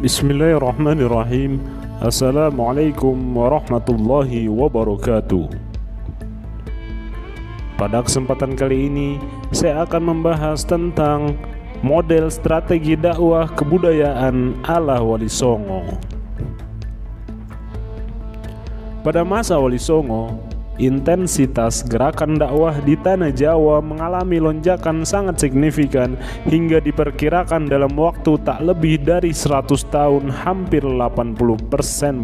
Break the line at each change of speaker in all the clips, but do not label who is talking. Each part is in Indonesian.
Bismillahirrahmanirrahim. Assalamualaikum warahmatullahi wabarakatuh. Pada kesempatan kali ini saya akan membahas tentang model strategi dakwah kebudayaan ala Wali Songo. Pada masa Wali Songo, intensitas gerakan dakwah di tanah Jawa mengalami lonjakan sangat signifikan hingga diperkirakan dalam waktu tak lebih dari 100 tahun hampir 80%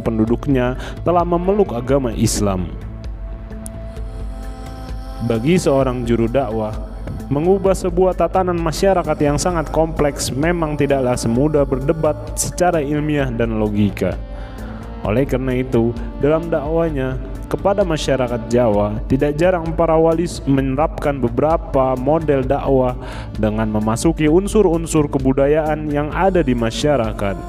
penduduknya telah memeluk agama Islam. Bagi seorang juru dakwah, mengubah sebuah tatanan masyarakat yang sangat kompleks memang tidaklah semudah berdebat secara ilmiah dan logika. Oleh karena itu, dalam dakwanya kepada masyarakat Jawa, tidak jarang para wali menerapkan beberapa model dakwah dengan memasuki unsur-unsur kebudayaan yang ada di masyarakat.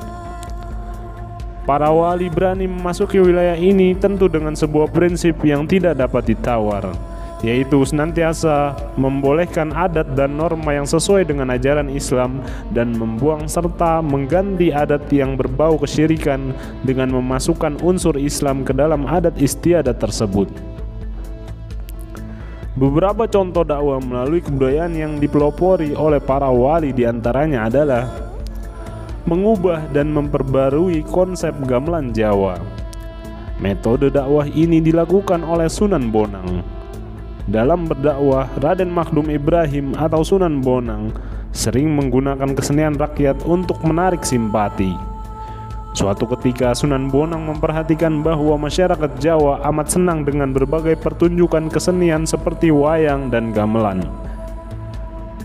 Para wali berani memasuki wilayah ini tentu dengan sebuah prinsip yang tidak dapat ditawar, yaitu senantiasa membolehkan adat dan norma yang sesuai dengan ajaran Islam dan membuang serta mengganti adat yang berbau kesyirikan dengan memasukkan unsur Islam ke dalam adat istiadat tersebut. Beberapa contoh dakwah melalui kebudayaan yang dipelopori oleh para wali diantaranya adalah mengubah dan memperbarui konsep gamelan Jawa. Metode dakwah ini dilakukan oleh Sunan Bonang. Dalam berdakwah, Raden Makhdum Ibrahim atau Sunan Bonang sering menggunakan kesenian rakyat untuk menarik simpati. Suatu ketika Sunan Bonang memperhatikan bahwa masyarakat Jawa amat senang dengan berbagai pertunjukan kesenian seperti wayang dan gamelan.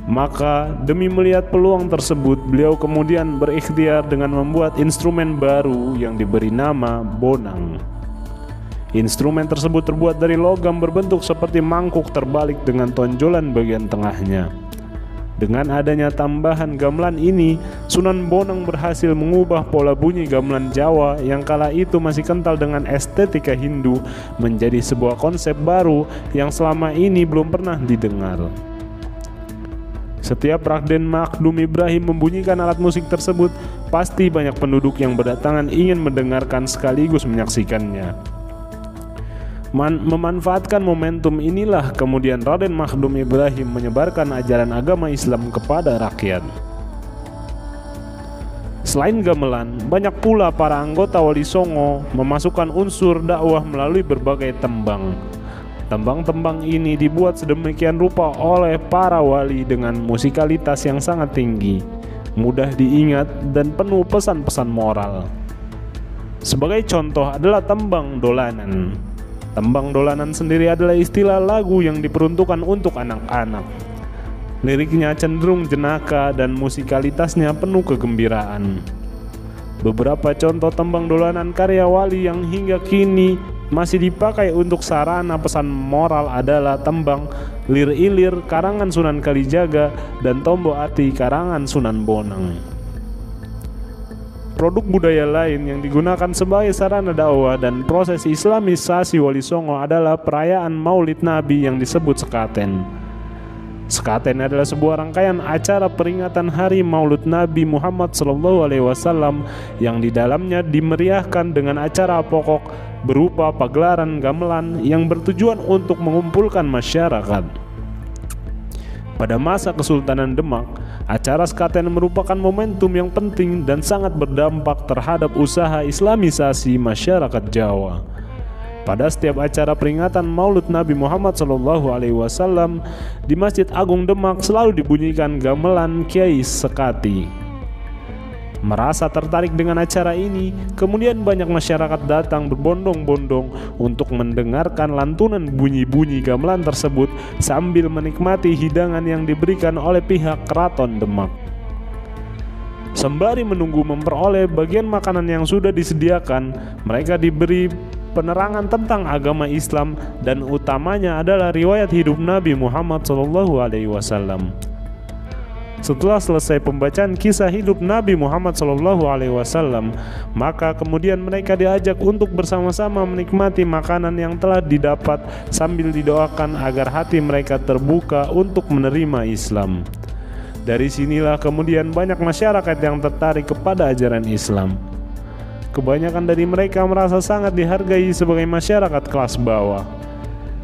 Maka demi melihat peluang tersebut, beliau kemudian berikhtiar dengan membuat instrumen baru yang diberi nama bonang. Instrumen tersebut terbuat dari logam berbentuk seperti mangkuk terbalik dengan tonjolan bagian tengahnya. Dengan adanya tambahan gamelan ini, Sunan Bonang berhasil mengubah pola bunyi gamelan Jawa yang kala itu masih kental dengan estetika Hindu menjadi sebuah konsep baru yang selama ini belum pernah didengar. Setiap Raden Makhdum Ibrahim membunyikan alat musik tersebut, pasti banyak penduduk yang berdatangan ingin mendengarkan sekaligus menyaksikannya. Memanfaatkan momentum inilah kemudian Raden Makhdum Ibrahim menyebarkan ajaran agama Islam kepada rakyat. Selain gamelan, banyak pula para anggota Wali Songo memasukkan unsur dakwah melalui berbagai tembang. Tembang-tembang ini dibuat sedemikian rupa oleh para wali dengan musikalitas yang sangat tinggi, mudah diingat dan penuh pesan-pesan moral. Sebagai contoh adalah tembang dolanan. Tembang dolanan sendiri adalah istilah lagu yang diperuntukkan untuk anak-anak. Liriknya cenderung jenaka dan musikalitasnya penuh kegembiraan. Beberapa contoh tembang dolanan karya wali yang hingga kini masih dipakai untuk sarana pesan moral adalah tembang Lir Ilir karangan Sunan Kalijaga dan Tombo Ati karangan Sunan Bonang. Produk budaya lain yang digunakan sebagai sarana dakwah dan proses islamisasi Wali Songo adalah perayaan Maulid Nabi yang disebut sekaten. Sekaten adalah sebuah rangkaian acara peringatan hari Maulid Nabi Muhammad SAW yang di dalamnya dimeriahkan dengan acara pokok berupa pagelaran gamelan yang bertujuan untuk mengumpulkan masyarakat. Pada masa Kesultanan Demak, acara sekaten merupakan momentum yang penting dan sangat berdampak terhadap usaha islamisasi masyarakat Jawa. Pada setiap acara peringatan Maulid Nabi Muhammad SAW di Masjid Agung Demak selalu dibunyikan gamelan Kiai Sekati. Merasa tertarik dengan acara ini, kemudian banyak masyarakat datang berbondong-bondong untuk mendengarkan lantunan bunyi-bunyi gamelan tersebut sambil menikmati hidangan yang diberikan oleh pihak Keraton Demak. Sembari menunggu memperoleh bagian makanan yang sudah disediakan, mereka diberi penerangan tentang agama Islam dan utamanya adalah riwayat hidup Nabi Muhammad SAW. Setelah selesai pembacaan kisah hidup Nabi Muhammad SAW, maka kemudian mereka diajak untuk bersama-sama menikmati makanan yang telah didapat sambil didoakan agar hati mereka terbuka untuk menerima Islam. Dari sinilah kemudian banyak masyarakat yang tertarik kepada ajaran Islam. Kebanyakan dari mereka merasa sangat dihargai sebagai masyarakat kelas bawah.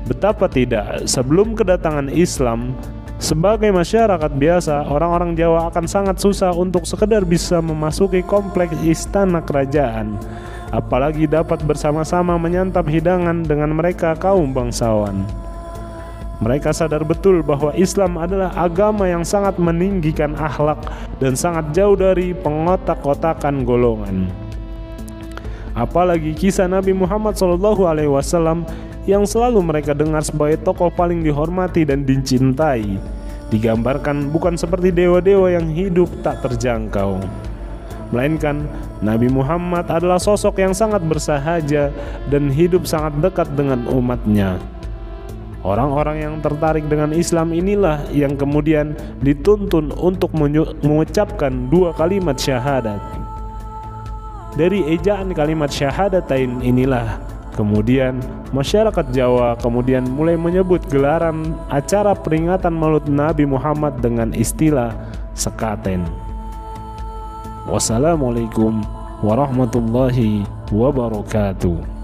Betapa tidak, sebelum kedatangan Islam, sebagai masyarakat biasa, orang-orang Jawa akan sangat susah untuk sekedar bisa memasuki kompleks istana kerajaan, apalagi dapat bersama-sama menyantap hidangan dengan mereka kaum bangsawan. Mereka sadar betul bahwa Islam adalah agama yang sangat meninggikan akhlak dan sangat jauh dari pengotak-kotakan golongan. Apalagi kisah Nabi Muhammad SAW yang selalu mereka dengar sebagai tokoh paling dihormati dan dicintai, digambarkan bukan seperti dewa-dewa yang hidup tak terjangkau, melainkan Nabi Muhammad adalah sosok yang sangat bersahaja dan hidup sangat dekat dengan umatnya. Orang-orang yang tertarik dengan Islam inilah yang kemudian dituntun untuk mengucapkan dua kalimat syahadat. Dari ejaan kalimat syahadatain inilah kemudian masyarakat Jawa kemudian mulai menyebut gelaran acara peringatan Maulid Nabi Muhammad dengan istilah sekaten. Wassalamualaikum warahmatullahi wabarakatuh.